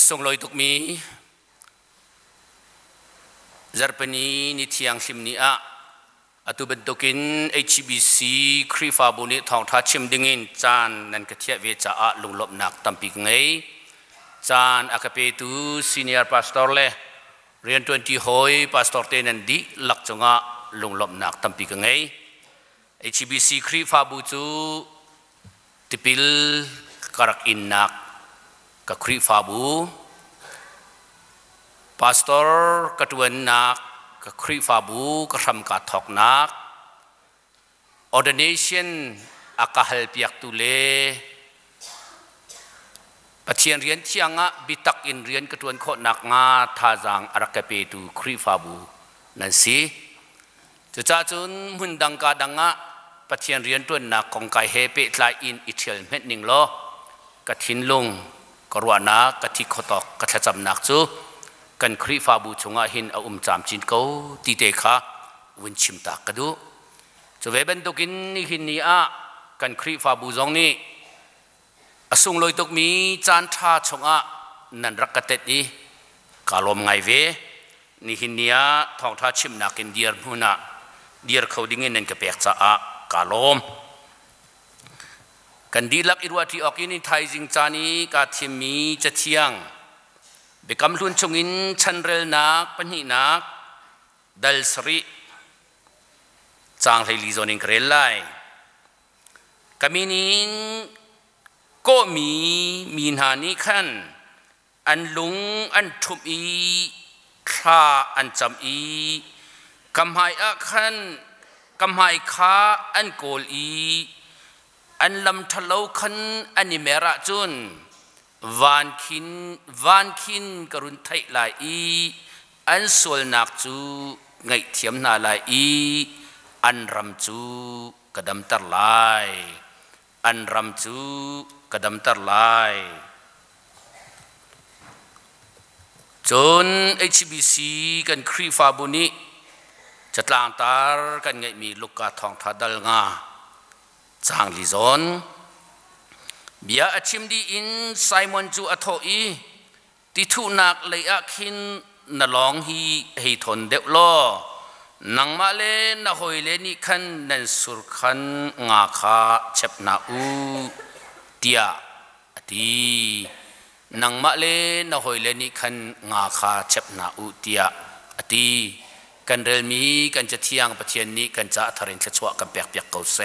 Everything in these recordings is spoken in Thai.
ส่งลอยตุกมีจารปนีนิทยังชิมนี้อตุเป็นตุกิน HBC ครีฟาบุนิทองทัชิมดิ่งินจานนันกเทียเวจาลุงลบนักตั้มปีกไงจานอากาเปตูซีเนียร์พาสตอร์เล่เรียน20หอยพาสตอร์เตนันดีหลักจงะลุงลบนักตั้มปีกไง HBC ครีฟาบุจูติปิลกรักอินนักกับครีฟาบูพาสตอร์กระตวนนักกับครีฟาบูกระทำกัดทอกนัก ordination อากาศเปียกตุเลปะเทียนเรียนเที่ยงบิตักอินเรียนกระตวนโคนักงาท่าจางอารักเปตูครีฟาบูนั่นสิจะจ้าจุนมุนดังกาดังปะเทียนเรียนตัวนักของกายเฮเปตลายอินอิเทลเม็ดหนึ่งโลกระทินลุงกรวานักกระทิขตอกกระทจำนักจูกันครีฟาบูชงหินอาจามจินเขาตีเตค่ะวินชิมตากระดูจะเวบันตุกินนี่หินนี้กันครีฟาบูจงนี้ส่งลอยตุกมีจานท่าชงนันรักกะเต็ดนี้กาลมไงเวนี่หินนี้ทองท่าชิมนักอินเดียร์มุนะเดียร์เขาดิ้งเงินนั่นก็เปียกจ้ากาลมกันดีลักอิรวาที่ออกยินไทยจิงจานีกาทิมีจะเที่ยงเบกำลุนชงอินชันเรลนักปนินักดัลสรีจางไทยลิโซนิงเกรลไลกามินินก็มีนานิขันอันลุงอันทุบอีข้าอันจำอีกำไฮขันกำไฮข้าอันโกลอีอันลำทะเลขันอันนิเมระจุนวานคินกรุณไทยลายอันสวลนักจูไงเทียมนาลายอันรำจูกระดมตรลายอันรำจูกระดมตรลายจน HBC กันครีฟาบุนิจะตางตากันไงมีลูกกาทองทัดดัลงาจางลิซอนเบียอชิมดีอินไซมอนจูอัทอีที่ทุนักเลยอักินนลองฮีทนเดวโลนังมาเลนหอยเลนิคันนันสุรคันงาคาเช็บนาอูเตียตีนังมาเลนหอยเลนิคันงาคาเช็บนาอูเตียตีกันเรลมีกันจะเที่ยงปะเทียนนี้กันจะทารินจะชัวกันเปียกเกาเส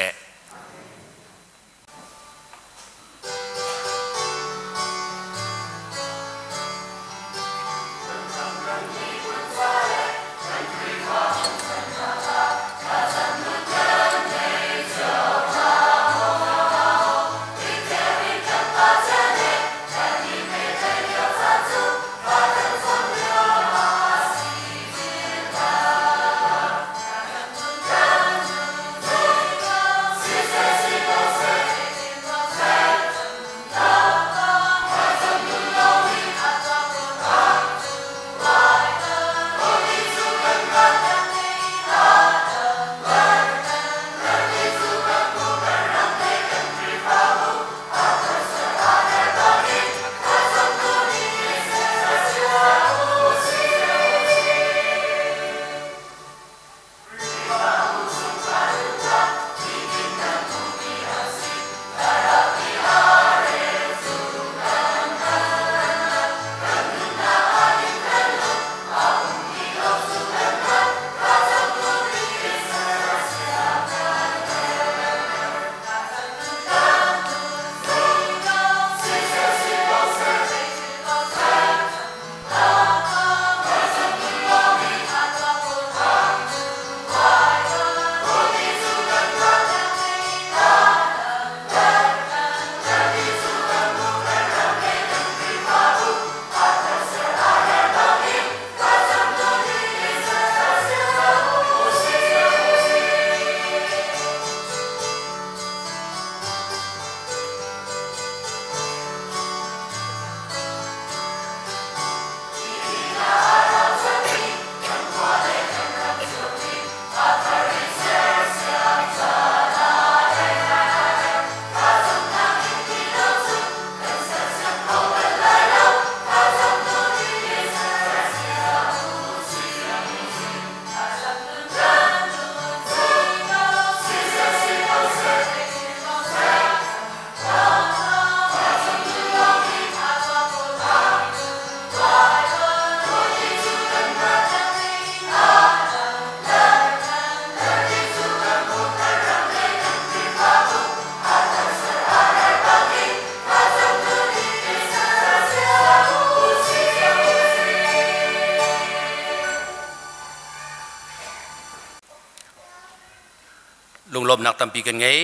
lung lom nak tampi kan ngai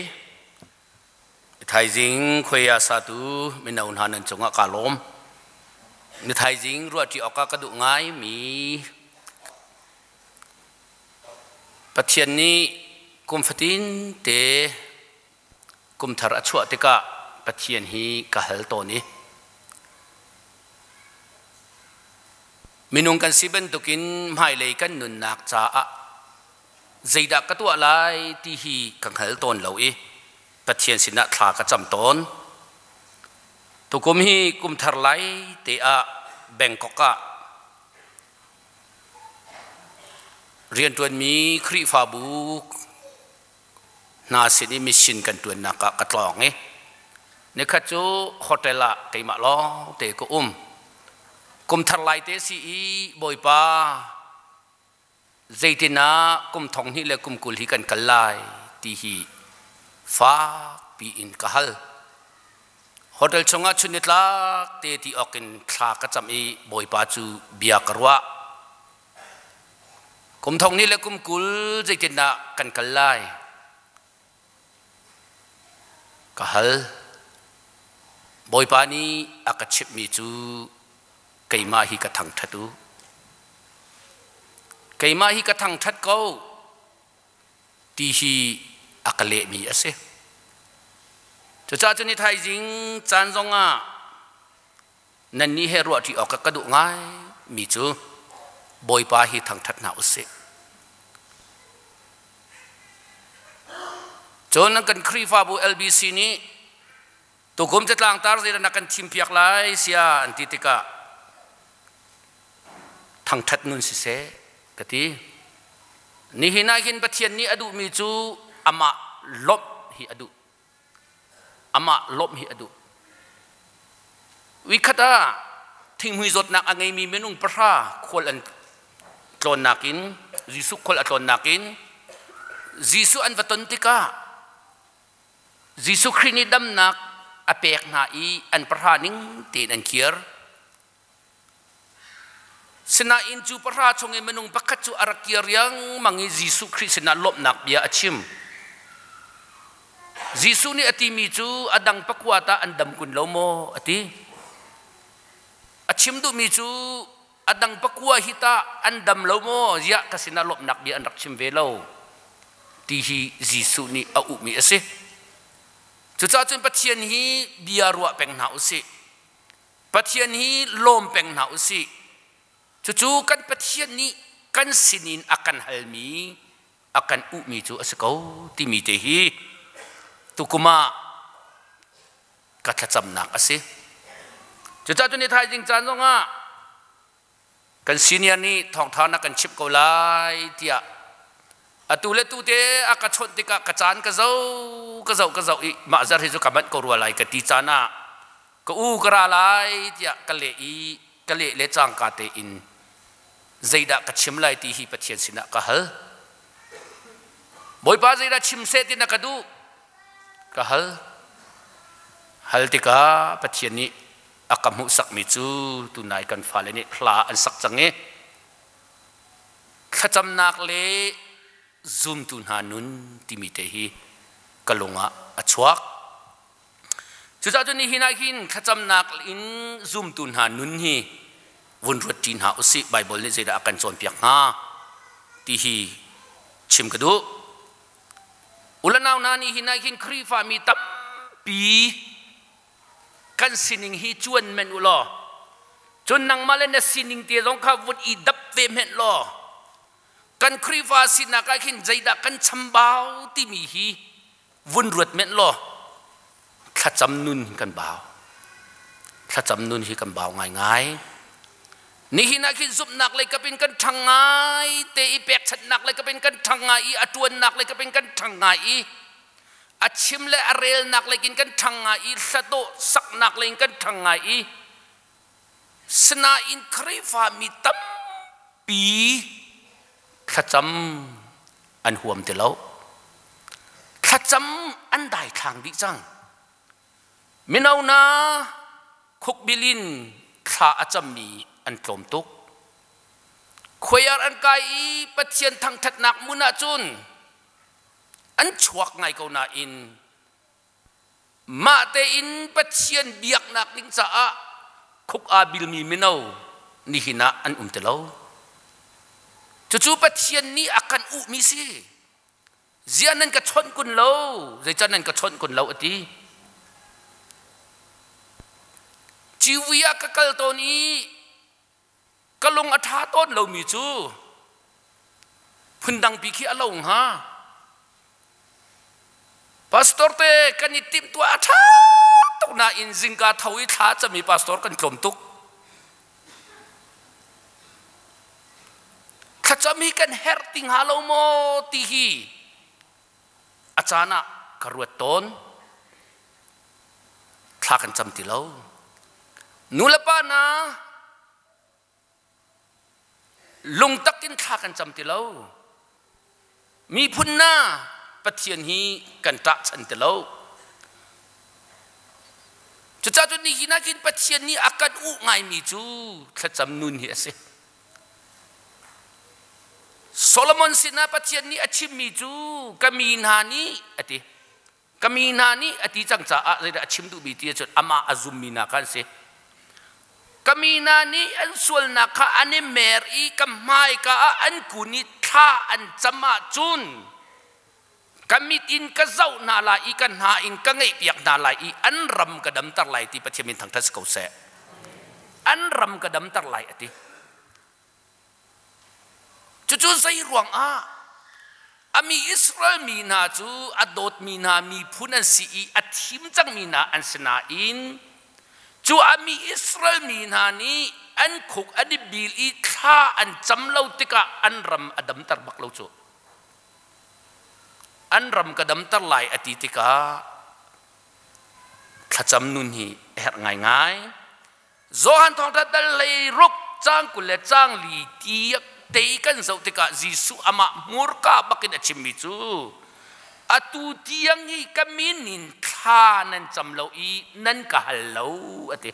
thai jing khoya satu minaun hanan chunga kalom ni thai jing ruat ti oka kadu ngai mi pathian ni kum fatin te kum thar achua te ka pathian hi ka hal to ni minung kan siben tukin mai lei kan nun nak cha a zeida ka tu lai ti hi kan hal ton lo e pathian sina thla ka cham ton tu kum hi kum thar lai te a bangkok ka rian tuan mi khri fa bu na sini mission kan tuan na ka katlong e ne kha chu hotel la kai ma lo te ko kum thar lai te si i boi pa zaitina kum thong hi le kum kul hi kan kalai ti hi fa pi in kahal hotel chunga chunitla te ti okin thla ka cham i boi pa chu bia karwa kum thong ni le kum kul zaitina kan kalai kahal boi pa ni akachip mi chu kaima hi ka thang thatu kaima hi ka thang that ko ti hi akale mi ase cha cha ni thai jing chan zonga nan ni he ro ti ok ka du ngai mi chu boi pa hi thang that na use chon kan khri fa bu LBC ni to kum cha tlang tar zira na kan thim piak lai sia antitika thang that nun si se kati ni hina hin pathian ni adu mi chu ama lop hi adu ama lop hi adu wi khata thing hui zot nak angai mi menung pra khol an tlon nakin jisu khol atlon nakin jisu an vaton tika jisu khrini dam nak apek na i an pra ning tin an kier sena in chu para chonge menung pakhat chu arakiar yang mangi jisu christ sena lop nak bia achim jisu ni ati mi chu adang pakwata andam kun lomo ati achim du mi chu adang pakwa hita andam lomo ya kasina lop nak bia anak chim velo ti hi jisu ni au mi ase chu cha chun pathian hi bia ruwa peng na usi pathian hi lom peng na usi cucu kan pathian ni kan sinin akan halmi akan mi cu asakau ti mi te hi tukuma kathacham nak ase cuca tu ni thai jing chan zonga kan senior ni thong thana kan chip ko lai tia atule tu te akachot tika kachan ka zau i mazar hi ju kamat ko rualai ka ti chana ko u kara lai tia kale le chang ka te in zaida ka chim lai ti hi pathian sina ka hal boi pa zaida chim se ti na kadu ka hal tika pathian ni akamu sak mi chu tu nai kan phale ni hla an sak change khacham nak le zoom tu na nun ti mi te hi kalunga achuak chu cha ni hina hin khacham nak in zoom tu na nun hi vun ruat tin ha usi bible ni zeda akan chon piak ha ti hi chim kadu ulanau nani hinai hin khri fa mi tap pi kan sining hi chuan men ulo chun nang malen na sining te long kha vut i dap ve men lo kan khri fa sina ka hin zeda kan chambao ti mi hi vun ruat men lo khacham nun kan baw khacham nun hi kan baw ngai ni hina khi zup nak le kapin kan thangai te ipek chat nak le kapin kan thangai atuan nak le kapin kan thangai achim le arel nak le kin kan thangai sato sak nak le kan thangai sna in khrifa mi tam pi khacham an huam te lo khacham an dai thang di chang minau na khuk bilin kha acham mi an tlom tuk khoyar an kai pathian thang that nak muna chun อันชวกไงก็น่าอินมาเตอินปัจเจียนเบียกนักลิงจ้าคุกอาบิลมีมินเอานี่หินะอันเตลาจู่ๆปัจเจียนนี้อาการอุมิสิเจียนั้นก็ชนกุนเล่าเจียนั้นก็ชนกุนเล่าอดีชีวิตก็เกิดตัวนี้ก็ลงอัฐาต้นเรามีจูพื้นดังปีขี้อารมณ์ฮะพาสตอร์เตกันนิติมตัวอัฐาตุน่าอินซิงกาทวิท้าจะมีพาสตอร์กันกลมตุกข้าจะมีกันเฮร์ติงฮาโลโมตีฮีอาจารย์กระวดต้นคลากันจำติเลานูเลปานะลุงตักกินคลากันจำติเลามีพุ่นหน้าปะเทียนฮีกันตะฉันติเลาจะจ้าจุดนี้กินนักินปะเทียนนี้อาการอุไงมีจูขจำนุนเหี้ยสิโซโลมอนสินะปะเทียนนี้อาชิมมีจูกามีนานี้อติกามีนานี้อติจังจ้าอะไรอาชิมดูบีตีจุดอามาอาซุมมีนากันสิกามีนานี้อันส่วนนักอันนี้เมรีกัมไมกาอันกุนิท่าอันจมาจุนกามิดอินกะเจ้านาลายกันหาอินกะไงเปียกนาลายอันรำกระดมตักไหลที่ประเทศมินทางทัศกเสอันรำกระดมตักไหลอติจู่ๆใส่รวงอามีอิสราเอลมีนาจูอดดมีนามีพุนันสีอัดทิมจังมีนาอันสนาอินจู่อามีอิสราเอลมีนานี้อันขุกอันดิบิลอีข้าอันจำเล่าติกะอันรำอดมตักบักเล่าจูอันรำกระดมตักไหลอติติกะขจำนุนฮีเฮ็ดง่ายๆโจฮันทองทัดเลยรุกจ้างกุเลจ้างลีตีเตกันเจ้าติกะจิสุอามามูร์กาบักินชิมิจูอตูที่ยังฮีกามินินข้านันจำเล่าอีนันกะฮัลโหลอติ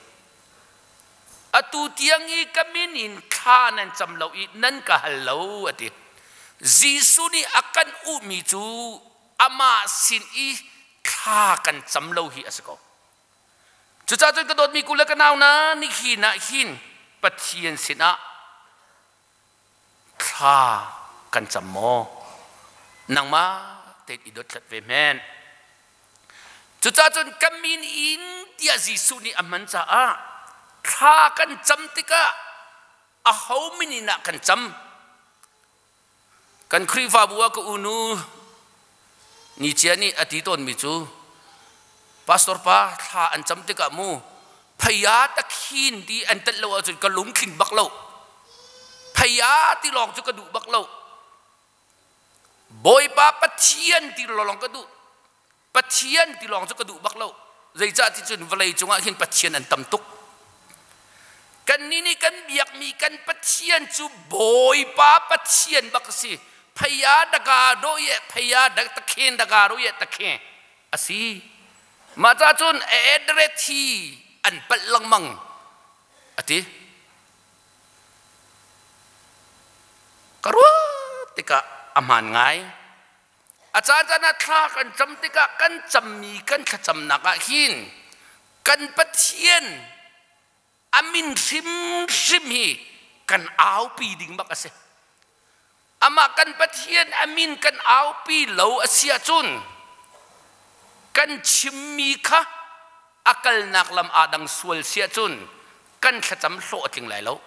อตูที่ยังฮีกามินินข้านันจำเล่าอีนันกะฮัลโหลอติจิสุนี่อากันอุมิจูอามาสินอีข้ากันจำเล่าฮีอสกอจุดจ้าจุดกระโดดมีกุลกันเอานะนี่ขีนะขีนปะเทียนสินะข้ากันจำโมนังมาเต็ดอิดดเวแมนจุดจ้าจุดกำมินอินเดียจิสุนี่อามันจ้าข้ากันจำติกะอาเขามินินะกันจำกันครีฟาบัวก็อุนูนี่เจนี่อธิตนมิจูพาสตอร์ป้าข้าอันจำติกะมูพยาตะขีนที่อันตัดเราจุดกระลุงขินบักเราพยาที่ลองจุดกระดูบักเราบอยป้าปะเทียนที่ลองกระดูปะเทียนที่ลองจุดกระดูบักเราใจจ่าที่จุดวลัยจงอาเห็นปะเทียนอันตำตุกกันนี่กันเบียกมีกันปะเทียนจูบอยป้าปะเทียนบักสิพยาดกาโดยพยาดักตะเคนดกาโดยตะเคนอสีมาจากจุนเอเดรทีอันเป็นลังมังอติกรัวติกะอามันไงอาจารย์จะนัดข้ากันจำติกะกันจำมีกันขจำนักหินกันปะเทียนอามินซิมฮีกันเอาปีดิ่งบักเสอามากันปะเทียนอามินกันเอาปีเหลาเสียจุนกันชิมมีค่ะอักลนักลำอาดังสวลเสียจุนกันขจำโลจริงไรแล้ว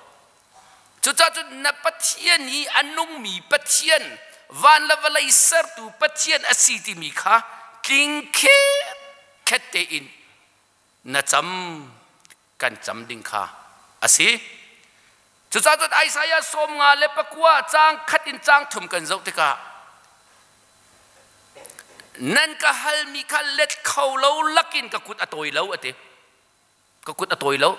จุดจุดนับปะเทียนนี้อันนุ่งมีปะเทียนวันละวันเลยเสร์ตูปะเทียนอสีติมีค่ะกิงเคเตอินนัจำกันจำดิ่งค่ะอสีจุดจุดไอสายสมงาเลปะกัวจางขัดอินจางทุ่มกันเจ้าติกะนั่นก็ฮัลมีคันเล็ดเขาเล่าลักินก็กุดอตอยเล่าอติก็กุดอตอยเล่า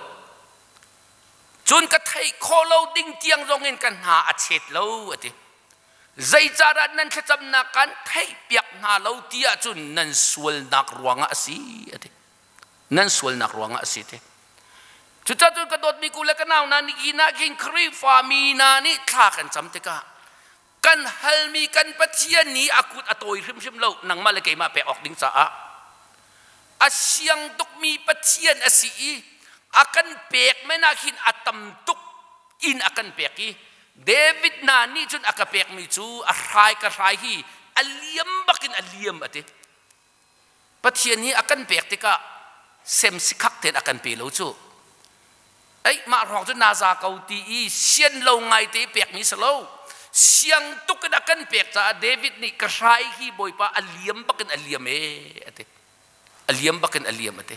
จนกระไทยโคเล่าดิ้งเตียงรงเงินกันหาอาเฉดเล่าอติใจจารันนั้นขจำนักกันไทยเปียกหาเล่าเตียจนนั่นสวลนักรวงอาศีอตินั่นสวลนักรวงอาศีติจุดจุดกระโดดมีกุลกันเอานานิกินากินครีฟามีนานี่ข้ากันจำติกะ กันฮัลมีกันปะเทียนนี้อากุดอโตยริมริมเล่านังมาเลยเกมาเปออกดิ้งจ้าอาเชียงตุกมีปะเทียนอาศีอากันเปกไม่น่าขินอาตมตุกอินอากันเปกีเดวิดนานี่จุนอากาเปกมีจูอะไรก็อะไรฮีอัลเลียมบักินอัลเลียมอะเตปะเทียนนี้อากันเปกติกะเซมสิคักเตนอากันเปลูจูไอ้มารองจุนนาซาเกาตีเชียนโลไงเตเปกมีสโลเสียงตุกกันอากันเปกจ้าเดวิดนี่ก็ไรฮีบอยปะอัลเลียมบักินอัลเลียมอะเตอัลเลียมบักินอัลเลียมอะเต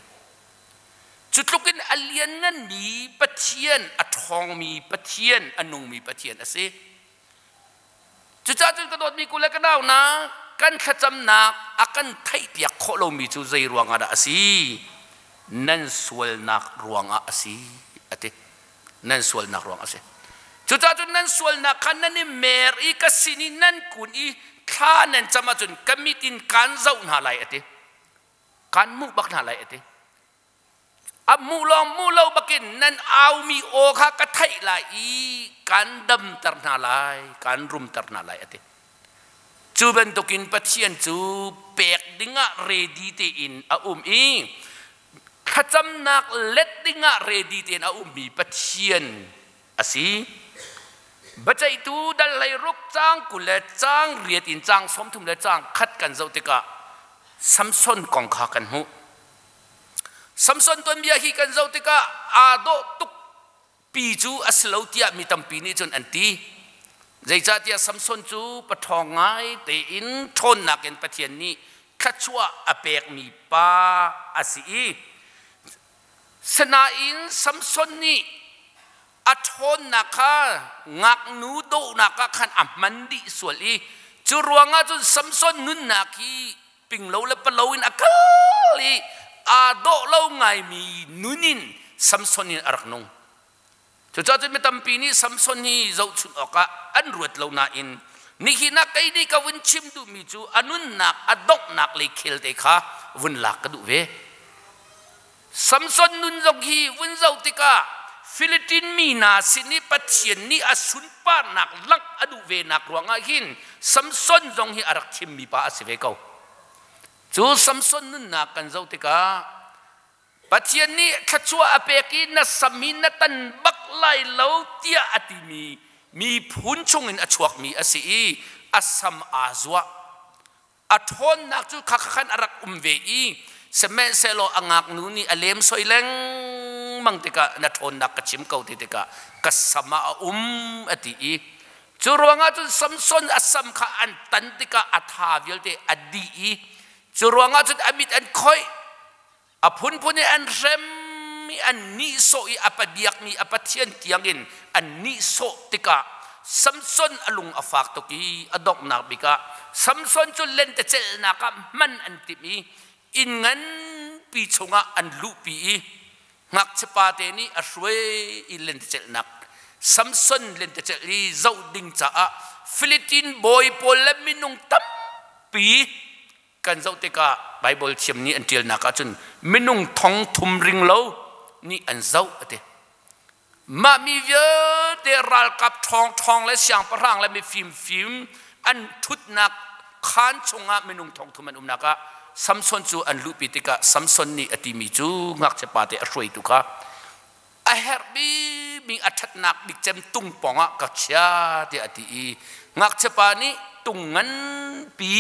จุดลุกินอัลเลียนนั้นมีปะเทียนอัทองมีปะเทียนอนุงมีปะเทียนอะสิจุดจ้าจุดกระโดดมีกุเลกันดาวนะกันขจำนักอากันไทยเปียกโคโลมีจุใจรวงอะสินั่นสวลนักรวงอะสิอะตินั่นสวลนักรวงอะสิจุดจ้าจุดนั่นสวลนักขันนั่นนี่เมร์อีกสินีนั่นกุนอีข้านั่นจะมาจุนกมิตินการเจ้าหน้าไรอะติการมุบักหน้าไรอะติอับมูลองมูเลาบักินนั่นเอามีโอคากระไทยลายการดำตรนาลายการรุมตรนาลายอะติจูเป็นตุกินปะเทียนจูเปกดิ้งะเรดีเตอินอาอีขจำนักเล็ดดิ้งะเรดีเตอินอามีปะเทียนอาศีบัจจัยตูดัลไลรุกจ้างกุเลจ้างเรียดินจ้างสมทุมเลจ้างคัดกันเจ้าติกะซัมซอนกองขากันหูซัมซอนตัวเมียฮีกันเจ้าติกะอาโดตุกปีจูอัสเลวเตียมีตั้มปีนี้จนอันตีใจจ่าเตียซัมซอนจูปะทองไงเตอินทนนักเอ็นปะเทียนนี้ขัดชัวอเปกมีป้าอาศีสนาอินซัมซอนนี้อัทนนักะงักนูโดนักะขันอัมมันดิส่วนอีจูรวงอาจุนซัมซอนนุนนักีปิงโลและปะโลอินอักลีอาโดเล่าไงมีนุนินซัมซอนินอารักนงจุดจ้าจุดไม่ตั้มปีนี้ซัมซอนีเจ้าชุนออกอันรวดเล่านาอินนี่ฮินักไอ้นี่ก็วันชิมดูมีจูอนุนนักอดกนักเลยเคลเตค่ะวันหลักก็ดูเวซัมซอนนุนจงฮีวันเจ้าติกาฟิลิปปินส์มีนาสินีปัจเจียนนี่อสุนป้านักลักอดูเวนักรวงอาหินซัมซอนจงฮีอารักชิมมีป้าสิเวเขาจูซัมซอนนุนนักกันเจ้าติกาปัจเจียนนี้ขจัวอเปกินสมินตันบักไลเลวเตียอติมีพุนชงอินอชวกมีอสีอัสัมอาจวะอัทนนักจูขักขันอารักเวอีเสมเซโลอังกนูนี่อเลมสอยเลงมังติกะนัทนนักกชิมเกาติกะกัสมาอติจูรวงอาจูซัมซอนอัสัมขอันตันติกะอัฐาวิลเตอดีจูรวงอาจูอมิดอันคอยอพุนพุนอันเรมมีอันนิโซอีอปดียกมีอปเทียนเตียงอินอันนิโซติกะซัมซอนอลุงอฟากตกีอดอกนักบิกะซัมซอนจุเลนเตเจลนักมันอันติมีอินงันปีชงะอันลูปีงักเชปาเตนีอช่วยอิเลนเตเจลนักซัมซอนเลนเตเจลีเจ้าดิงจ้าฟิลิปปินส์บอยโปลมินุงตัมปีกันเจ้าติกาไบเบิลเชียมนี้อันเดียนักจนมินุงทองทุมริงโลนี่อันเจ้าเตมามีเยอะเดรัลกับทองและเสียงพลังและมีฟิล์มอันทุดนักขานชงะมินุงทองทุมันนักซัมซอนจูอันลูปิติกาซัมซอนนี่อติมีจูงักเชปาเตอช่วยตุกะไอเฮร์บีมีอัฐนักบิกเจมตุงปองะกัจฉาเตอติงักเชปานี่ตุงงันปี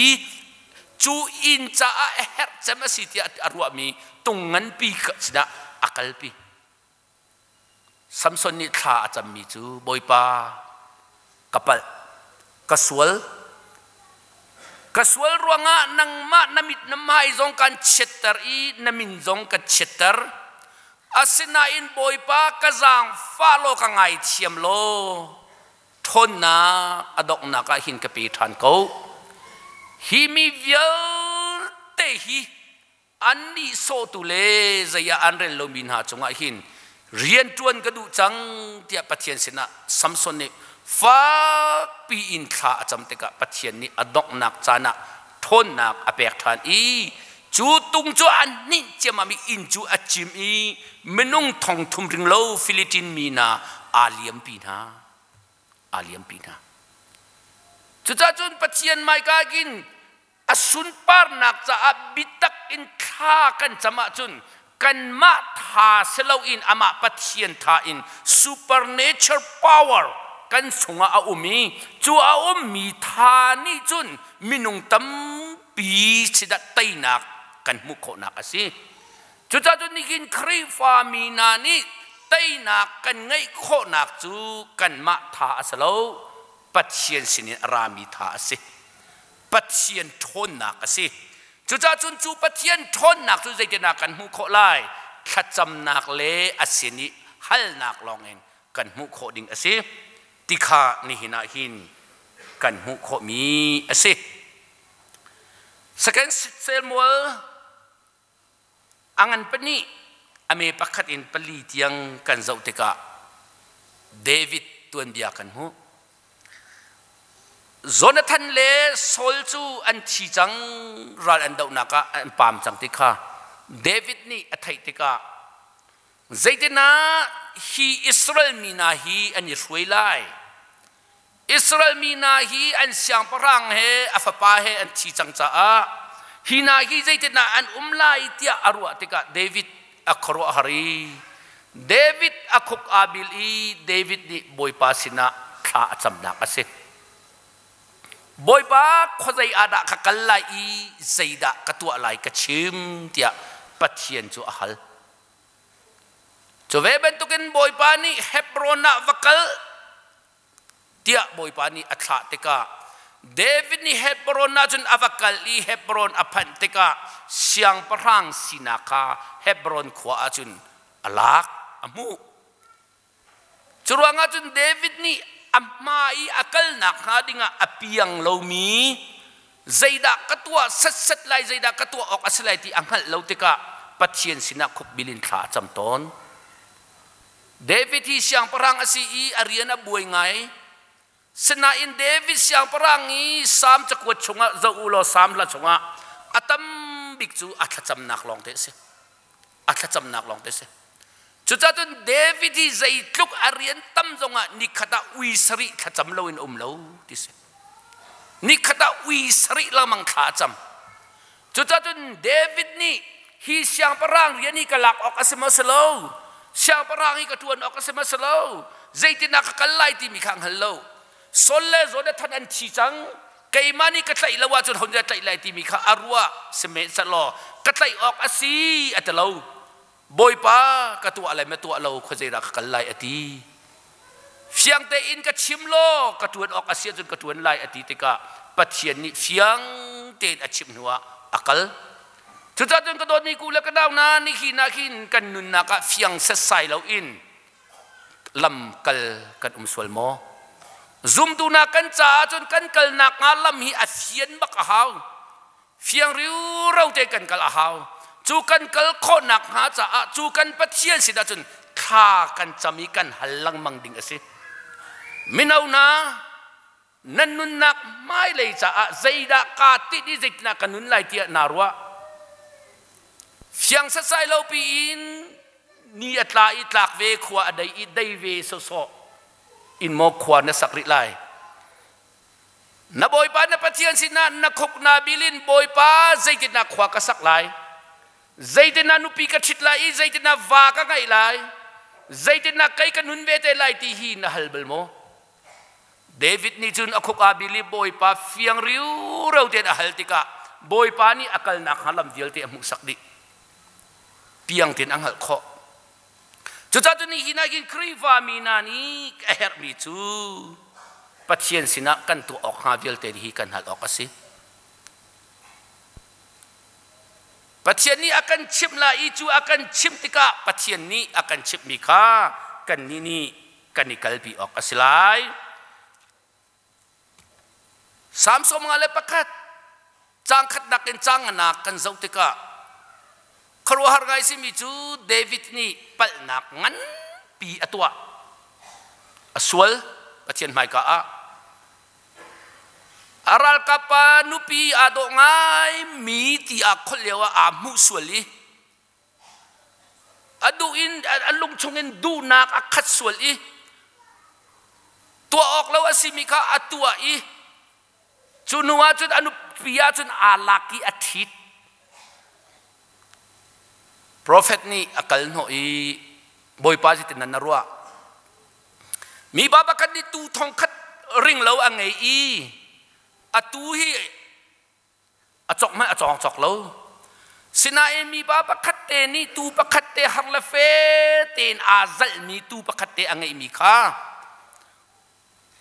จูอินจ้าเฮร์จะมาสิที่อารวามีตุงงันปีกษณะอักลปีซัมซอนนี่ข้าจะมีจูบอยปากัปลกสวลรวงะนังมานามิดนำให้จงกันเชตเตอร์นามินจงกันเชตเตอร์อาศินาอินบอยปากะจังฟาโลกังไอเทียมโลทนนาอดอกนักหินกะปีทันเขาฮิมีเวียเตฮีอันนี้โซตุเลใจอันเรนโลมินหาจงหินเรียนจวนกระดูจังเตียปะเทียนสินะซัมซอนนี่ฟ้าปีอินข้าจำเตกะปะเทียนนี่อดอกนักจานะทนนักอเปกทานจูตุงจูอันนี้จะมามีอินจูอัจิมมนุงทองทุมริงโลฟิลิปปินส์มีนาอาเลียมปีนาจ จุดจุนปัจเจียนไม่กากินอสุนปาร์นักจะบิตักอินท่ากันจะมาจุนกันมาทาเซลอินอามาปัจเจียนทาอิน supernatural power กันสงอาอุมีจูอาอุมีทานี่จุนมินุงตั้มปีสิดัตไตนักกันมุขนักสิจุดจุนนี่กินครีฟามีนานี่ไตนักกันไงโคนักจูกันมาทาเซลปัจเจียนสินิรามีทาสิปัจเจียนทนนักสิจุดจุนจูปัจเจียนทนนักจูใจนักกันมุขไล่ขัดจำนักเลอสินิฮัลนักลองเองกันมุขดิ่งสิติขานิหินาหินกันมุขมีสิสแกนเซลมัวอังันปนีอเมปักขัดอินปลีเตียงกันเจ้าติกาเดวิดตัวเดียกันหูโจนาธานเลโซลจูอันชีจังรัลอันดาวนักอันปามจังติกาเดวิดนี่อัฐิติกาใจเดน่าฮีอิสราเอลมีนาฮีอันยิสวยไลอิสราเอลมีนาฮีอันเสียงพรังเฮอฟปาเฮอันชีจังจ้าฮีนาฮีใจเดน่าอันไลเตียอารัวติกาเดวิดอัครอฮารีเดวิดอัคุกอาบิลีเดวิดนี่บอยปาสินะข้าจำนักสิบอยปาขวายอาดะขกัลไลใจดะกตัวไลกชิมเตียปัจเจียนจูอาฮัลจูเวเบนตุกินบอยปานี่เฮบรอนะวักลเตียบอยปานี่อัตลาติกาเดวิดนี่เฮบรอนะจุนอวักลลีเฮบรอนอพันติกาเสียงพรังสินาคาเฮบรอนขวาจุนอลักอามูจรวงจุนเดวิดนี่อามาอีอักลนักฮาดิงะอภิยังโลมีใจดักตัวสัดไลใจดักตัวออกอัศไลที่อังหัลโลติกาปัจเจียนสินะคุกบิลินขาจำตอนเดวิดที่เสียงพรังอสีอีอารีนาบวยไงสนาอินเดวิดเสียงพรังอีสามจักรวดชงะเจ้าอุโลสามละชงะอัตมบิกจูอัตจำนักลองเตะอัตจำนักลองเตะจุดจุดเดวิดที่ใจลุกอารีนตั้มจงะนิคตาวิสริขจำโลอินโลดิเสนิคตาวิสริละมังขาจำจุดจุดเดวิดนี่ฮีเสียงพรังเรียนนี่กลักออกอาเซมาสโลเสียงพรังนี่กระทวนออกอาเซมาสโลใจที่นักกัลไลที่มีขังฮัลโลโซเลโซเดทันอันชีจังไกมานี่กระไลละว่าจนคนจะไลที่มีข้าอารัวเสมสโลกระไลออกอาศีอัตโลบอยป้ากระตัวอะไรไม่ตัวเราคนใจรักกันไล่อดีเสียงเตอินกระชิมโลกระทวนออกอาเซียนจนกระทวนไล่อดีติกาปัจเจียนนี่เสียงเตอินอาชิมหัวอักลจุดจนกระโดดนี่กูแล้วก็ดาวนานี่ขีนาขินกันนุนนักเสียงเสใส่เราอินลำกลกันสวลโมซุมดูนักกันจ้าจนกันกลนักงาลำฮีอาเซียนบักฮาวเสียงริ้วเราเจกันกลฮาวจูกันกลโคนักหาจ้าจูกันปัจเจียนสิดาจนข้ากันจะมีกันหัลลังมังดิ่งสิมินเอานะนันนุนนักไม่เลยจ้าใจดากาติดิจิตนักกันนุนไลเตียนารัวเสียงสัสายเราปีนนี่อัตลาอิตลักเวขวาได้อิได้เวโซโซอินโมขวานสักริไลนับบอยป้านับปัจเจียนสินะนักขกนาบิลินบอยป้าใจตินักขวากสักไลใจตินานุปีกชิดไลใจตินาวากไงไลใจตินาไกกันนุนเวเตไลที่ฮีนะฮัลเบลโมเดวิดนี่จุนอักขกอาบิลิบอยป้าเฟียงริ้วเราเตนะฮัลติกาบอยป้านี่อักลนักฮัลลัมเดียลเตอมุสักดิเพียงเต็นอังหัลข้อจุดจุดนี้หินากินครีฟามีนานี้เฮร์มิจูปัจเจียนสินะกันตัวออกหาวิลเตอร์ฮีกันหัลออกสิปัจเจียนนี้อากันชิมลาอีจูอากันชิมติกาปัจเจียนนี้อากันชิมมิกากันนี่กันนิคัลบีออกสิไลสามสมงาเลปะคัดจางขัดนักกันจางนักกันเจ้าติกาครัวหาไงสิมิจูเดวิดนี่ปัลนักงั้นปีอตัวสวลปัจเจียนไม่กะอารัลกับปานุปีอาดงไงมีที่อาคนเลี้ยวอามุสวลีอดูอินอลุงชงอินดูนักอาคัดสวลีตัวออกแล้วสิมิกาอตัวอี จุนว่าจุนอนุปิยาจุนอาลักีอาทิตย์ prophet นี่อักลโนอีบอยปาจิตนันนรัวมีบาบักันนี่ตูทองคัดริงเหลาอังไงอีอตูฮีอจอกไม่อจอกเหลาสินาเอมีบาบัคัดเตนี่ตูบัคัดเตฮาร์ลเฟเตนอาซัลมีตูบัคัดเตอังไงมีข้า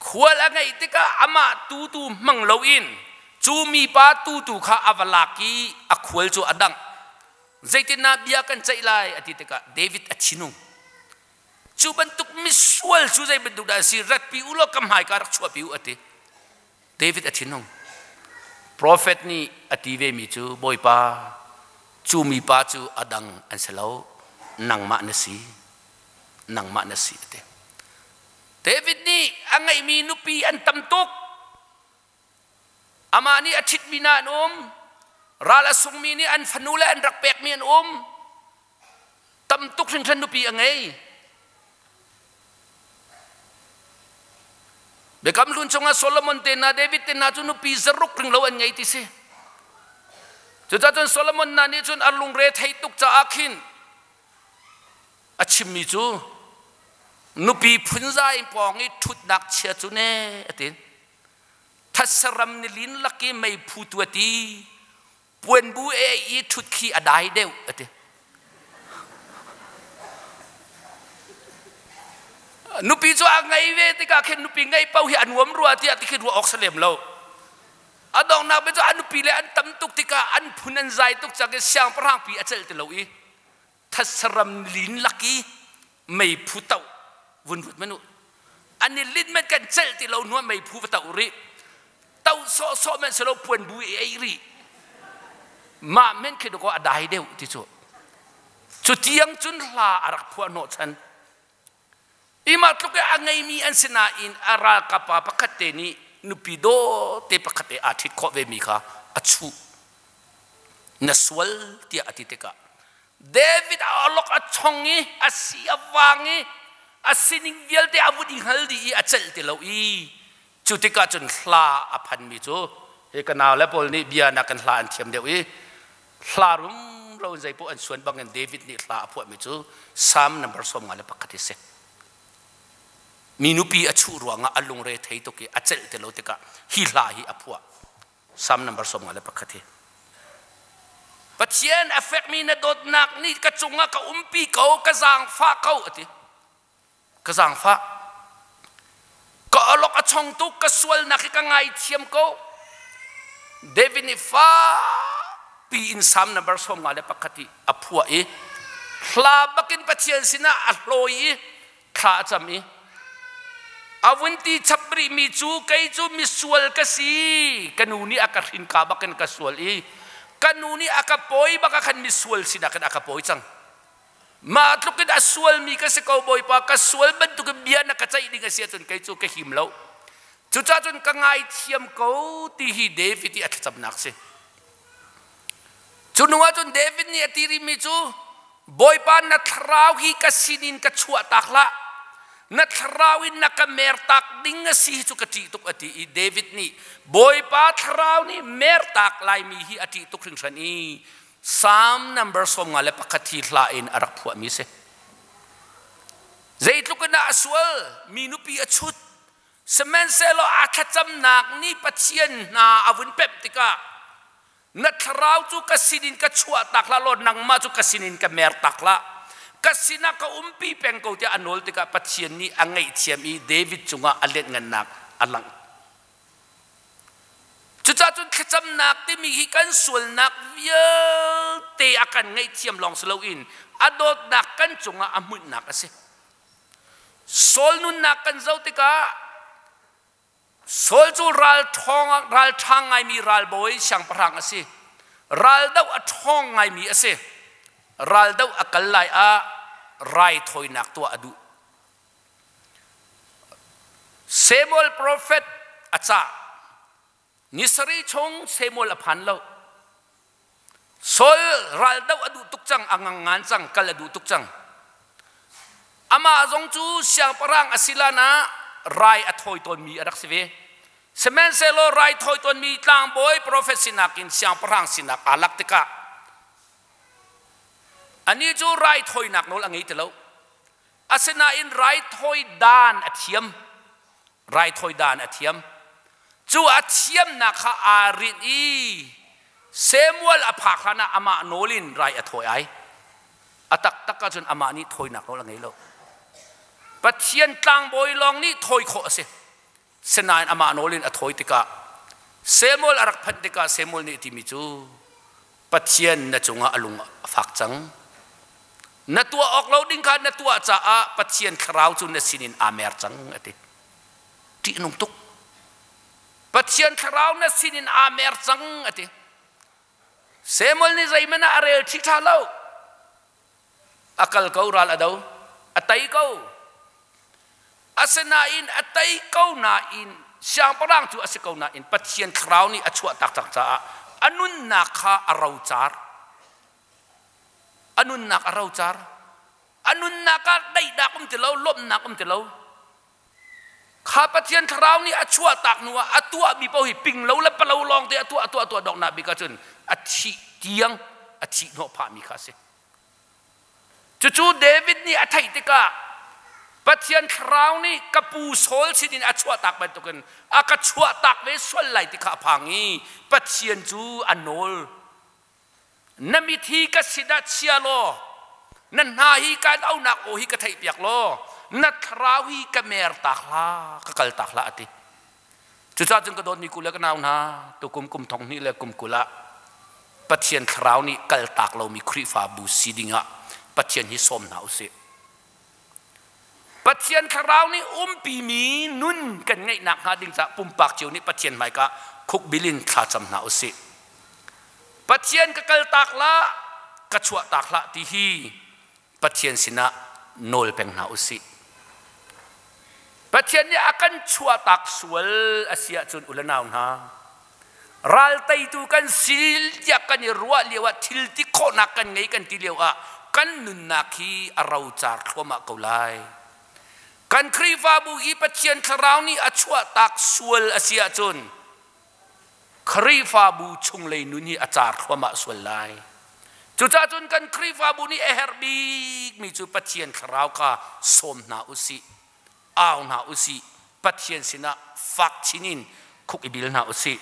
ขวลอังไงติกาอามาตูมังเหลาอินจูมีปาตูข้าอาวลากีอขวลจูอดังใจตินาบิยากันใจลายอติติกาเดวิดอชินุจูบันตุกมิสวลจูใจบันตุกดาสิรัตปิอุโลกำหายการชัวปิวอติเดวิดอชินุ prophet นี่อติเวมิจูบอยปาจูมีปาจูอดังอันเสลานังมาเนสีเตเดวิดนี่อังไงมีนุปีอันตำตุกอามานี่อาทิตย์มีนานุมราลสุงมีนี่อันฟนูเลอันรักเปกมีอันตำตุกถึงท่านนุปีอังไงเบกำลุนชงอาโซโลมอนเตนาเดวิดเตนาจุนุปีซรุกถึงเราอันไงติเสจุดจนโซโลมอนนานี่จนอลุงเรทให้ตุกจะอาคินอาชิมิจูนุปีพุนใจปองให้ทุดนักเชียจุเน่ติทัศรำนิลินลักกี้ไม่พูดตัวตีปวนบูเออีทุดขี้อดายเดียวตินุปีจ้าไงเวติกาเข็นนุปีไงเป้าเหียนวมรัวที่อติคิดว่าออกเสลียมเราอดองนักเป็นจ้านุปีเลยอันตั้มตุกติกาอันพุนันใจตุกจากเสียงพระปีอาเจลติเราอีทัศรำลินลักกี้ไม่พูดเต่าวุ่นวุ่นมนุษย์อันนี้ลิ้นมันกันเจลติเราหนัวไม่พูดเต่ารีเต่าโซมันสโลปวนบุยไอรีมาเม่นคิดว่าได้เดียวที่สุดจุดยังจุนลาอารักพวกโนชันอิมาตุกอังไงมีอันสนาอินอาราคาปาปะคัตเตนีนุปิโดเตปะคัตเตอาทิตย์ขอเวมิคาอัชูนัสวลที่อาทิตย์กะเดวิดอาล็อกอัชงงี้อาศิอวังงี้อาศินิงเวลเตอาวุดิฮัลดีอาเจลเตลาอีจุดที่กาจุนลาอภันมิจูเฮกันนาเลปอลนี่เบียนักันลาอันเทียมเดียวอีลารุมเราใจพวกอันส่วนบางอันเดวิดนี่ลาพวกมิจูซ้ำนับสมงานเลปะคัตเซมีนุปีอชูรัวงอลุงเรทให้ตุกีอาเจลเตโลติกาฮิลาฮิอภัวซ้ำนับสมงานเลปะคัตปัจเจียนเอฟเฟกมีนดดนักนี่กระจุงกะปีเขากระจางฟ้าเขาอติกระจางฟ้าก็อลอกอชงตุกกระสวลนักกังไงเทียมเขาเดวินิฟ้าปีอินซ้ำนับสมงานเลปะคัตอภัวอีคลาบักินปัจเจียนสินะอัลโลยีคลาจำอีอาวันที่ชับริมีจูไกจูมิสวลกสีกันนูนี่อากาศหินกาบักันกสวลอีกันนูนี่อากาศปอยบักกันมิสวลสินะกันอากาศปอยจังมาทุกกันอสวลมีกษกาวบอยปากสวลบรรทุกเบียนักใจดีกษจนไกจูกหิมเลาจุจ้าจนกังไงเทียมเขาที่ฮีเดวิดที่อัศจรรย์นักสิจุนว่าจนเดวิดนี่ตีริมิจูบอยปานัทราวฮีกสินินกชัวตักละนัทราวินนักเมรตักดิ้งสิจุกติตุกอติเดวิดนี่บอยปาทราวนี่เมรตักลายมีฮีอติตุกถึงฉันนี้ซ้ำนับสมงานเลปะคัติลาอินอารักพวกมิเซใจตุกน่าสวลมีนุปีอชุดสมัยเซโลอาทัจำนักนี่ปัจเจียนนาอวุนเปปติกานัทราวจุกสินินกชัวตักละโลนังมาจุกสินินกเมรตักละกสินักปีเป็งกูที่อันโนลติกาปัจเจียนนี้อังไงเทียมีเดวิดจุงอาอเลนเงินนักอลังจุดจ้าจุดขจำนักที่มีกันส่วนนักเยอะเตะกันไงเทียมลองสโลอินอดดนักกันจุงอาอมุนนักสิโซลนุนนักกันเจ้าติกาโซลจูรัลทองรัลทางไงมีรัลบอยช่างพรังสิรัลดาวทองไงมีสิรัลดาวอักลายอาไรถอยนักตัวอดุเซมูเอลโปรเฟตอาจารย์นิสรีชงเซมูเอลพันเลาโซลรัลดาวอดุตุกจังอังงานจังกัลอดุตุกจังอามาจงจูเสียงพรังอสิลานะไรอัถอยตนมีอรักสิเว เซเมนเซโลไรทอยตัวมีต่างบอยโปรเฟสสินักอินเสียงพรังสินักอาลักติกะอันนี้จูไรทอยนักโนลังงี้เตลอาศนาอินไรทอยดานอัฐยมไรทอยดานอัฐยมจูอัฐยมนักอารินอีเซมวลอภาคณะอามาโนลินไรอัทอยไออัตักตักจนอามานี้ทอยนักโนลังงี้โลปัจเจียนต่างบอยลองนี้ทอยโคเสเสนายอามาโนลินอัทอยติกะเซมวลอรักพันติกะเซมวลนี้ที่มิจูปัจเจียนนัจงอาลุงฝักจังนัตัวออกเราดิ้งกันนัตัวจะอาปัจเจียนคราวจุนนสินินอาเมรจังอติที่นุ่งตุกปัจเจียนคราวนสินินอาเมรจังอติเซมอลนี่ใจมันอะไรทิศทางเราอักลเขาราลอดาวอัตัยเขาอาศนาอินอัตัยเขานาอินช่างปรางจูอาศัยเขานาอินปัจเจียนคราวนี้อัชวะตักจะอานุนนักข้าอาราวจาร์อนุนนักเราจาร์อนุนนักได้ดักจะเล่าลบนักจะเล่าข้าพเจ้าคราวนี้อชัวตักนัวอตัวมีเป้าหิปิงเล่าและเปล่าลองแต่อตัวดอกนาบิกาจนอชิเตียงอชิโนภามีข้าศึกจู่เดวิดนี่อธิติกาพเจ้าคราวนี้กับปูโซลสิดินอชัวตักไปตุกันอากชัวตักเวสวลไหลติข้าพังงี้พเจ้าจู่อโนลนั่นมีที่กสิดาเชียโลนั่นนาฮีการเอาหนักโอฮีกระไทยเปียกโลนัทราวีกเมรตักลากกลตักลาติจุดจ้าจึงกระโดดนี่กุลกันเอานะตัวกุมทองนี่เลยกุมกุละปัจเจียนคราวนี้กลตักเรามีครีฟาบูซีดิงะปัจเจียนฮิสอมหนาวเสปัจเจียนคราวนี้ปีมีนุ่นกันไงหนักหาดิงจะปุ่มปากเจียวนี่ปัจเจียนไม่กะคุกบิลินขาจำหนาวเสปัจเจียนกกลตักละกระชวตักละที่ฮีปัจเจียนสินะโนลเป็นหนาวสิปัจเจียนนี่อากันชัวตักสวลอาเซียจนอุลนาวนะรัลไตตูกันสิลยากันรัวเลียวทิลติโคนักกันไงกันที่เลียวกันนุนนักฮีอาราวจาร์ขวมาเกาไลกันครีฟาบุฮีปัจเจียนคราวนี้อาชัวตักสวลอาเซียจนครีฟาบูชงเลยนุนีอาจารย์ขวามาส่วนลายจุดจนกันครีฟาบูนี่เอฮร์บีมีจุดปัจเจียนคราวกาสมนาอุสิอ้าวนาอุสิปัจเจียนสินะฟักชินินคุกอิบิลนาอุสิ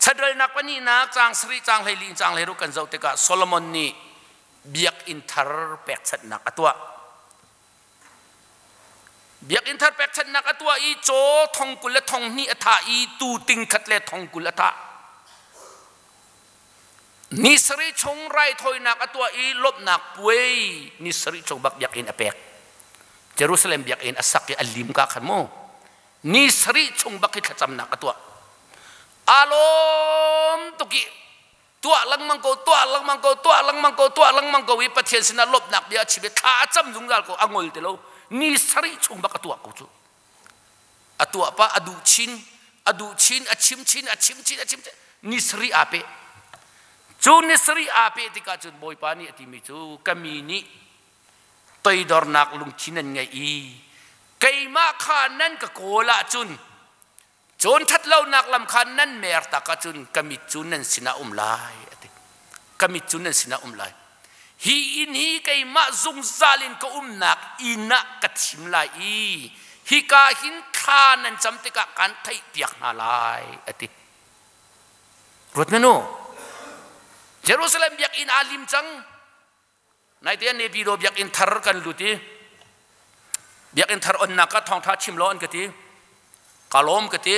ชัดเลยนักวันนี้นักจางสรีจางเลยลินจางเลยรู้กันเจ้าเตกะโซโลมอนนี่เบียกอินเทอร์เปกชัดนักตัวเบียกอินเทอร์เปกชันนักตัวอีโจทองกุลทองนี่อัฐาอีตูติงขัดเลทองกุลอัฐานิสริชงไรถอยนักตัวอีลบนักป่วยนิสริชงบักเบียกอินอเปกเยรูซาเล็มเบียกอินอัสซักอัลลิมกาขันโมนิสริชงบักขจำนักตัวอารมณ์ตุกิตัวลังมังโกตัวลังมังโกตัวลังมังโกตัวลังมังโกวิปัจเจสินะลบนักเบียชีวิตข้าจำจุงจัลโกอังกฤษเตโลนี่สริชงบักตัวกูจูตัวapaอดูชินอชิมชินนี่สริอาเปจูนี่สริอาเปที่กาจุดบอยปานี่ที่มีจูกามีนี่ตัวดอร์นักลุงชินันไงอีไก่มาขานั่นก็โกละจุนจนทัดเล่านักลำคันนั่นเมร์ตากาจุนกามิจุนนั่นสินะลายกามิจุนนั่นสินะลายฮีอินฮีไก่มาซุงซาลินก็นักอินักกัดชิมลายฮีกาหินคานันจำติกะกันไทยเปียกนาลายอติรถเมนูเยรูซาเล็มเบียกอินอาลิมจังในที่นี้ปีโรเบียกอินทาร์กันดูทีเบียกอินทาร์อนนักทองท้าชิมร้อนกันทีกาลมกันที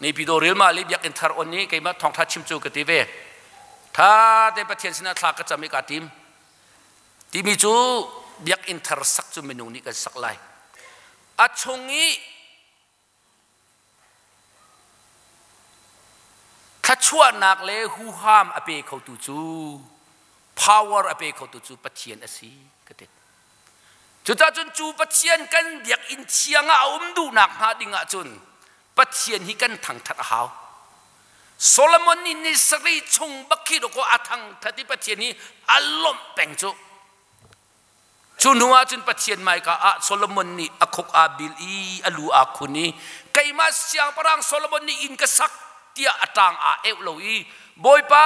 ในปีโรเรียลมาลีเบียกอินทาร์อนนี้ไก่มาทองท้าชิมจูกันทีเวถ้าได้ประเทศสินาทลากจะไม่กาติมที่มีจูเบียกอินเทอร์สักจูเมนูนี้กันสักไลอัชงนี้ถ้าชั่วนักเลหูห้ามอเปเขาตูจู power อเปเขาตูจูปัจเจียนอสีก็เด็ดจุดจนจูปัจเจียนกันเบียกอินเชียงเอาดูนักหาดิงจุนปัจเจียนฮิกันทางทัดหาวโซโลมอนนี่นิสริชงบักขีดก็อาทังทัดิปัจเจียนนี้อารมณ์แปลงจุจุนหัวจุนปัจเจียนไม่ก็โซโลมอนนี่อคุกอาบิลอีอลูอาคุนี kay mas siang parang Solomon ni in kasak tia atang a euloi boy pa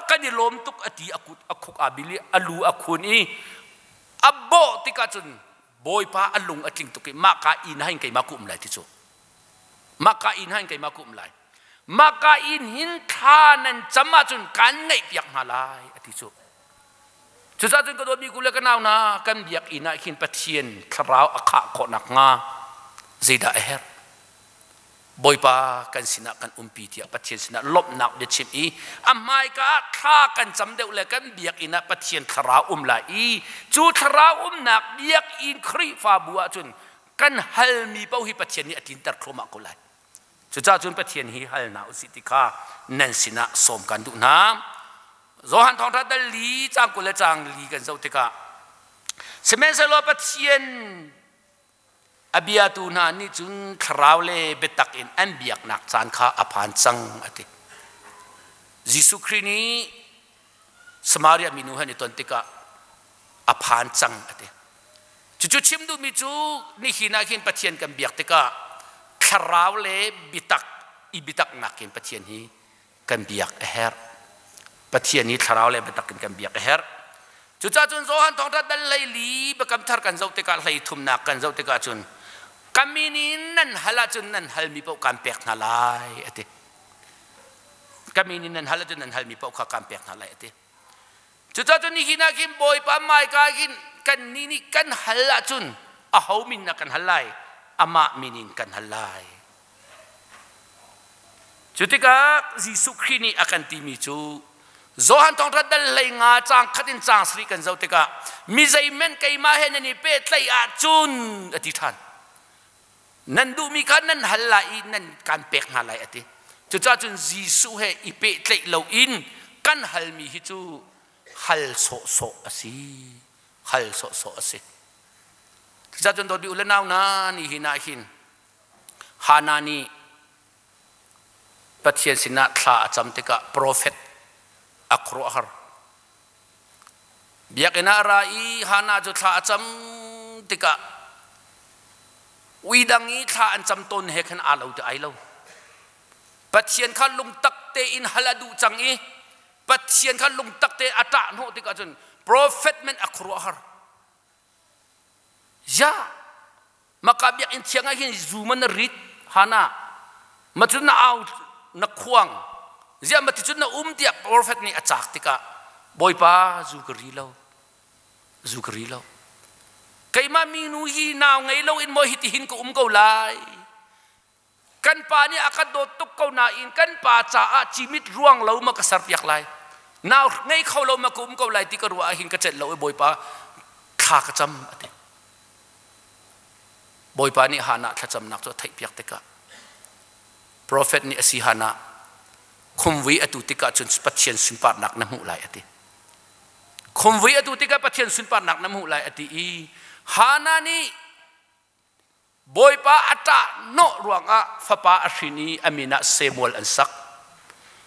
kanilom tuk ati akuk abili alu akuni abbo tikachun boy pa alung ating tuki maka inhain kay makum lai tiso maka inhain kay makum lai maka inhin thanan chamachun kan ngai piak malai atiso chujachun ko dobi kule kanau na kan biak ina hin pathian tharau akha ko nak nga zida her boy pa kan sina kan umpi tia pathian sina lop nak de chim i amai ka tha kan cham deu le kan biak ina pathian tharau lai chu tharau nak biak in khri fa bua chun kan hal mi pau hi pathian ni atin tar khloma ko lai chucha chun pathian hi hal na usitika nan sina som kan du na zohan thong tha dal li chang ko le chang li kan zo tika semen se lo pathian abiatu na ni chun tharau le betak in an biak nak chan kha aphan chang ati jisu khrini samaria minu hani ton tika aphan chang ati chu chim du mi chu ni hina hin pathian kan biak tika tharau le bitak ibitak nakin pathian hi kan biak her pathian ni tharau le bitak kan biak her chu cha chun zohan thong tha dal lai li bakam thar kan zo tika lai thum nak kan zo tika chun kaminin nan hala chun nan hal mi pau kan pek na lai ate kaminin nan hala chun nan hal mi pau kha kan pek na lai ate chu cha chun ni hina kim boy pa mai ka hin kan ni kan hala chun a hau min na kan halai ama minin kan halai chutika jisu khrini akan ti mi chu zohan tong tha dal lai nga chang khatin chang sri kan zo tika mi zai men kai ma he ni pe tlai a chun ati than nan du mi kan nan halai nan kan pek halai ati chu cha chun jisu he ipe tlai lo in kan hal mi hi chu hal so asi hal so asi cha chun do bi ulanau na ni hina hin hanani pathian sina thla acham tika prophet akro har biakena rai hana jo thla acham tika uidangi tha an cham ton he khan alo te ai lo pathian khan lung tak te in haladu changi pathian khan lung tak te ata no te ka chun prophet men akhru har ya makabiak in thianga hin zuman rit hana matun na out na khuang zia matun na dia prophet ni achak tika boy pa zukri lo kay maminu hi naw ngay lo in mo hitihin ko ko lai kan pa ni akado tuk ko na in kan pa cha a chimit ruang lo ma ka sarpiak lai naw ngay khaw lo ma ko lai ti ka ruwa hin ka chet lo boy pa kha ka cham ate boy pa ni hana kha cham nak cho thai piak te ka prophet ni asi hana khumwi atu tika chun pathian sunpat nak na mu lai ate khumwi atu tika pathian sunpat nak na mu lai ate i hanani boy pa ata no ruanga fapa ashini amina Samuel ansak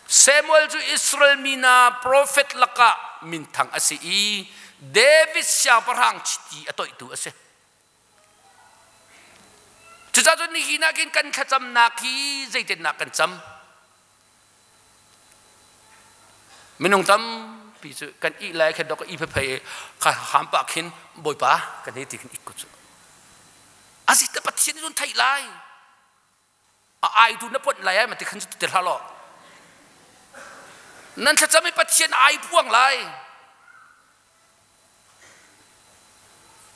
Samuel ju Israel mina prophet laka minthang asi i David sia parang chiti atoi tu ase chucha ju ni hina kin kan khacham naki zaiten na kan cham minung tam kan i lai khe dok i phe kha ham pa khin boy pa kan he ti khin ikku chu asita pathian nun thai lai ai tu na pot lai ma ti khan chu te halo nan tha chami pathian ai puang lai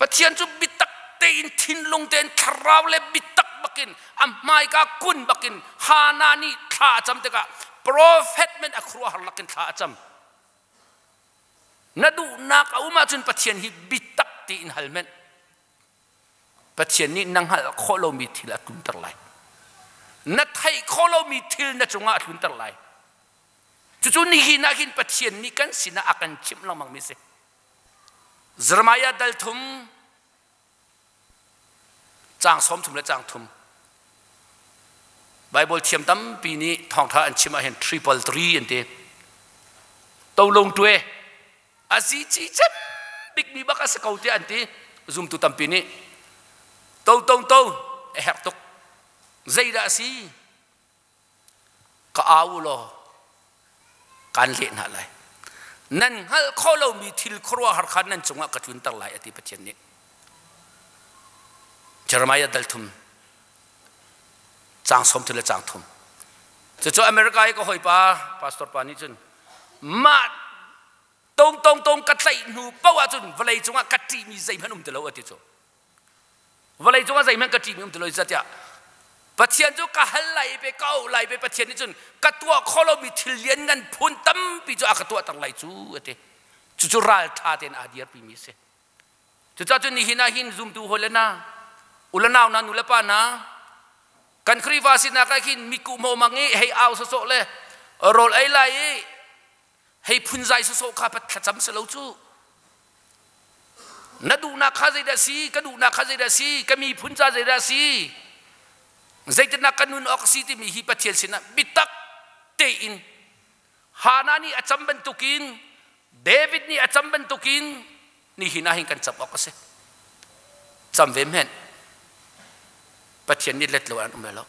pathian chu bitak te in thin long ten tharau le bitak bakin amai ka kun bakin hanani tha cham te ka prophet men akhru har lakin tha cham nadu nak uma chun pathian hi bitak ti in halmen pathian ni nang hal kholo mi thil atun tar lai na thai kholo mi thil na chunga atun tar lai chu ni hi na hin pathian ni kan sina akan chim lamang mi se Jeremiah dal thum chang som thum la chang thum Bible thiam tam pi ni thong tha an chima hen 333 ante to long tue asi chi cham big ni baka sa kauti anti zoom tu tam pi ni to e hek tok zaida si ka aulo kan le na lai nan hal kholo mi thil khroa har khan nan chunga ka chun tar lai ati pathian ni Jeremiah dalthum chang som thile chang thum cho America ai ko hoi pa pastor pani chun ma tong ka tlai nu pawa chun valai chunga kati mi zai manum telo ati cho valai chunga zai man kati mi um telo zatia pathian chu ka hal lai pe kau lai pe pathian ni chun ka tua kholo mi thilian ngan phun tam pi chu a ka tua tang lai chu ate chu ral tha ten adiar pi mi se chu cha chu ni hina hin zoom tu holena ulanaw na nulapa na kan kriva sina ka hin miku mo mangi hei aw so so le rol ai lai hei phun zai so so kha pat cham se lo chu na du na kha zai da si ka du na kha zai da si ka mi phun za zai da si zaitna kanun oxiti mi hi pathian sina bitak te in hanani acham bentukin David ni acham bentukin ni hinahin kan chap okase cham vem hen pathian ni let lo an umelo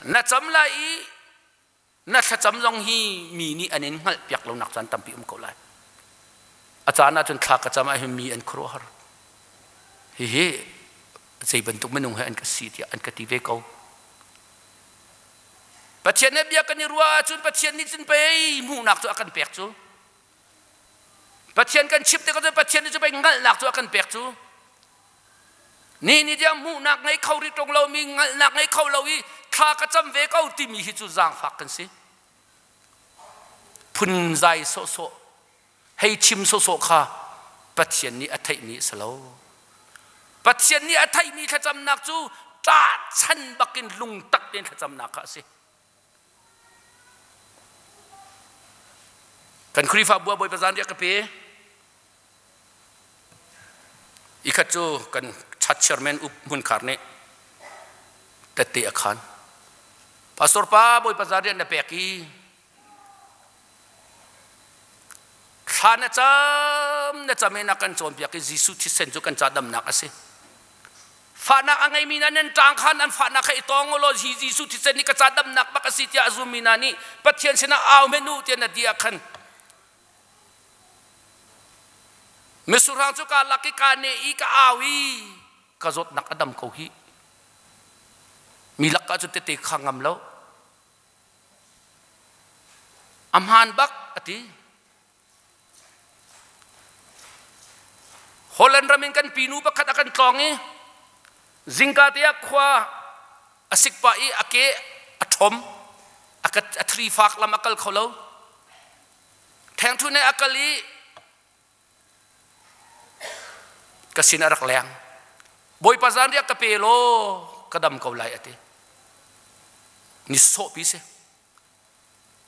na cham lai na cham jong hi mi ni anin hal piak lo nak chan tampi ko lai achana chun thak cham a mi an khro har hi zai bentuk menung he an ka si dia an ka ti ve ko pathian ne bia kan ni ruwa chun pathian ni chun pe mu nak chu akan pek chu pathian kan chip te ko pathian ni chu pe ngal nak chu akan pek chu ni dia mu nak ngai khau ri tong lo mi ngal nak ngai khau lo i tha ka cham ve ko ti mi hi chu jang phak kan si phun zai so so hei chim so so kha pathian ni athai mi salo pathian ni athai mi kha cham nak chu ta chan bakin lung tak den kha cham nak kha si kan krifa bua boy pazan dia kape ikat chu kan chat chairman up mun karne tete akhan pastor pa boy pazan dia na peki khana cham na chamena kan chom pya ki jisu thi sen chu kan chadam nak ase fana angai minanen tang khan an fana khai tongolo jisu thi sen ni ka chadam nak bakasi tia azumina ni pathian sina aw menu te na dia khan mesurang chu ka laki ka ne I ka awi ka zot nak adam ko hi milak ka chu te khangam lo amhan bak ati holan ramin kan pinu bakat akan tlongi zingka tia khwa asikpa I ake athom akat athri fak lam akal kholo theng thu ne akali kasinarak leang boy pazan dia kapelo kadam kau lai ate ni so pi se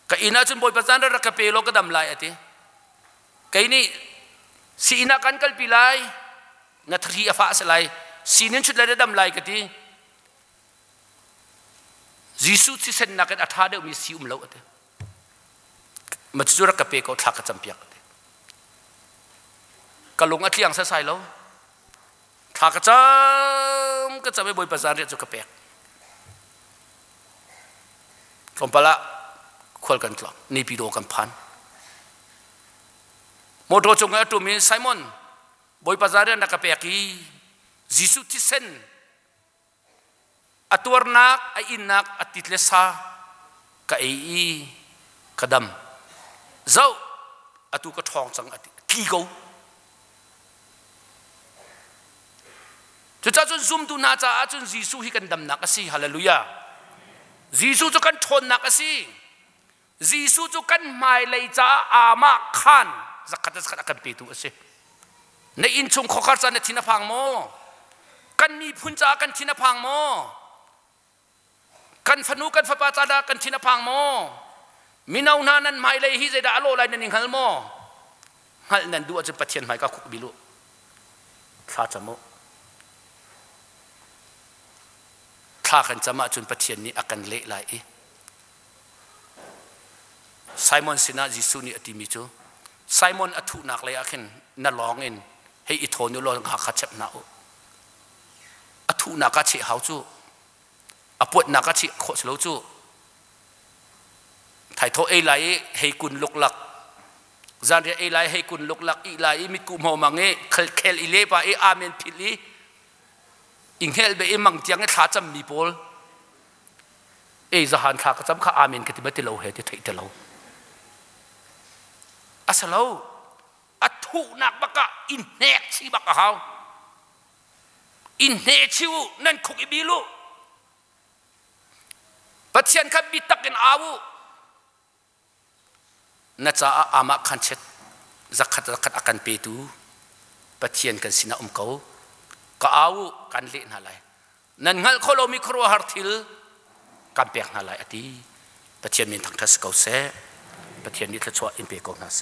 ka ina chun boy pazan ra kapelo kadam lai ate kai ni si ina kan kal pilai na thri afa salai sinin chut la dam lai kati jisu si sen nakat atha de mi si lo ate machura kape ko thak champiak ate kalung atliang sa sai lo thak cham ka chame boy pazan re chu ka pek kompala khol kan tlo ni pi do kan phan moto chunga tu mi Simon boy pazan re na ka pek ki jisu ti sen atwarnak ai inak atitlesa ka ei kadam zau atu ka thong chang ati ki go cha chun zoom tu na cha chun jisu hi kan dam nak asi hallelujah jisu chu kan thon nak asi jisu chu kan mai lei cha ama khan zakat zakat kan pe tu ase na in chung khokhar cha na thina phang mo kan mi phun cha kan thina phang mo kan phanu kan phapa cha da kan thina phang mo minau na nan mai lei hi zeda alo lai nan hal mo hal nan du chu pathian mai ka khuk bilu tha chamo kan chama chun pathian ni akan le lai Simon sina jisu ni atimi chu Simon athu nak le akhin na long in hei I thonu lo kha chep na o athu na ka che hau chu a ปวดนักชิโคสโลจูไทยโทเอไลให้กุนลุกลักจานเรียเอไลให้กุนลุกลักอีไลมิกุมหอมังเอเคลอิเลปะเออาเมนพิลีอิงเฮลเบเอมังเจียงเอขาจำมีโพลเอจะหันขากจำข้าอาเมนกันที่ไม่ติโลเฮที่ไทยติโลอาสโลอัตุนักบักะอินเนกชีบักะเฮาอินเนชิวนั่นคุกอิบิลูปัจเจียนขับบิตักอินอาวูน่าจะอามาคันเช็ดจักขัดอาการเปตูปัจเจียนกันสินะเขาก็อาวูกันเล่นอะไรนั่นงั้นเขาเรามีครัวฮาร์ทิลกันเปียกอะไรอดีปัจเจียนมีทั้งทัศน์เขาเสปัจเจียนนี้ทัศน์อินเปียกเขาเส